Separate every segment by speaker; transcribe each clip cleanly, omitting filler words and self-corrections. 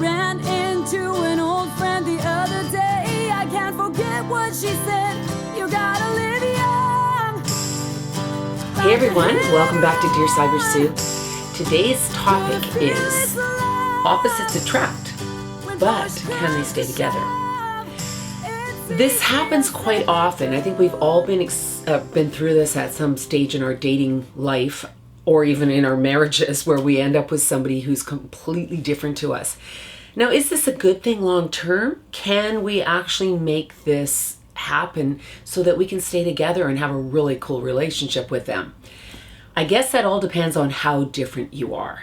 Speaker 1: ran into an old friend the other day. I can't forget what she said. You gotta live young.
Speaker 2: Hey everyone, welcome back to Dear Sybersue. Today's topic is opposites attract, but can they stay together? This happens quite often. I think we've all been through this at some stage in our dating life, or even in our marriages, where we end up with somebody who's completely different to us. Now, is this a good thing long term? Can we actually make this happen so that we can stay together and have a really cool relationship with them? I guess that all depends on how different you are.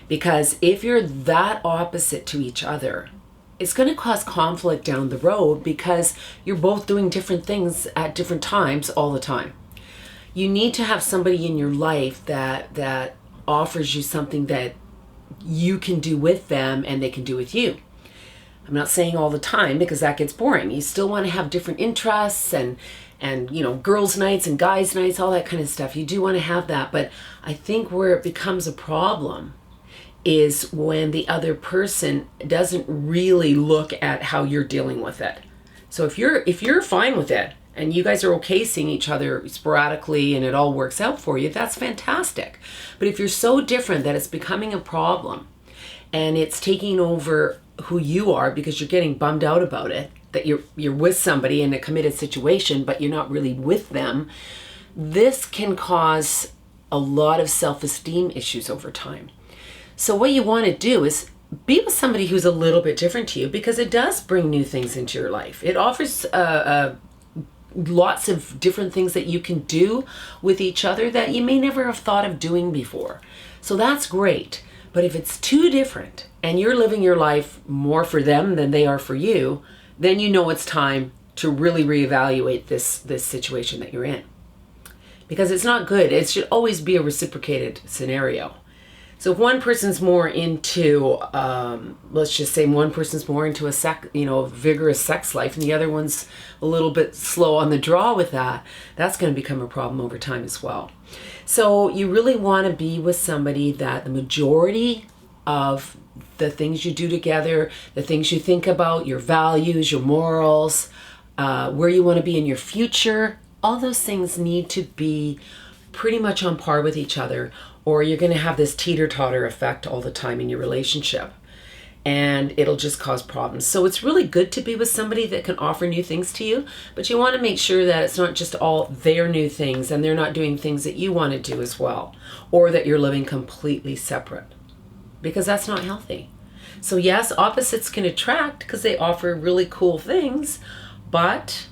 Speaker 2: Because if you're that opposite to each other, it's going to cause conflict down the road because you're both doing different things at different times all the time. You need to have somebody in your life that offers you something that you can do with them and they can do with you. I'm not saying all the time because that gets boring. You still want to have different interests and girls' nights and guys' nights, all that kind of stuff. You do want to have that, but I think where it becomes a problem is when the other person doesn't really look at how you're dealing with it. So if you're fine with it and you guys are okay seeing each other sporadically and it all works out for you, that's fantastic. But if you're so different that it's becoming a problem and it's taking over who you are because you're getting bummed out about it, that you're with somebody in a committed situation but you're not really with them, this can cause a lot of self-esteem issues over time. So what you want to do is be with somebody who's a little bit different to you, because it does bring new things into your life. It offers lots of different things that you can do with each other that you may never have thought of doing before. So that's great. But if it's too different and you're living your life more for them than they are for you, then you know it's time to really reevaluate this situation that you're in. Because it's not good. It should always be a reciprocated scenario. So if one person's more into, let's just say one person's more into a vigorous sex life and the other one's a little bit slow on the draw with that, that's going to become a problem over time as well. So you really want to be with somebody that the majority of the things you do together, the things you think about, your values, your morals, where you want to be in your future, all those things need to be pretty much on par with each other, or you're going to have this teeter-totter effect all the time in your relationship, and it'll just cause problems. So it's really good to be with somebody that can offer new things to you, but you want to make sure that it's not just all their new things and they're not doing things that you want to do as well, or that you're living completely separate, because that's not healthy. So yes, opposites can attract because they offer really cool things, but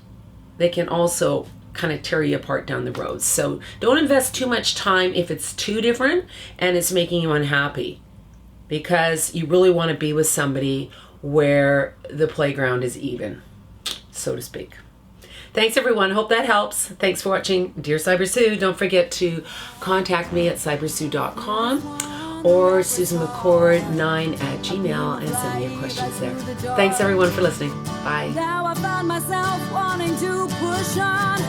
Speaker 2: they can also kind of tear you apart down the road. So don't invest too much time if it's too different and it's making you unhappy, because you really want to be with somebody where the playground is even, so to speak. Thanks everyone. Hope that helps. Thanks for watching Dear Sybersue. Don't forget to contact me at sybersue.com or susanmccord9@gmail and send me your questions there. Thanks everyone for listening. Bye.
Speaker 1: Now I find myself wanting to push on.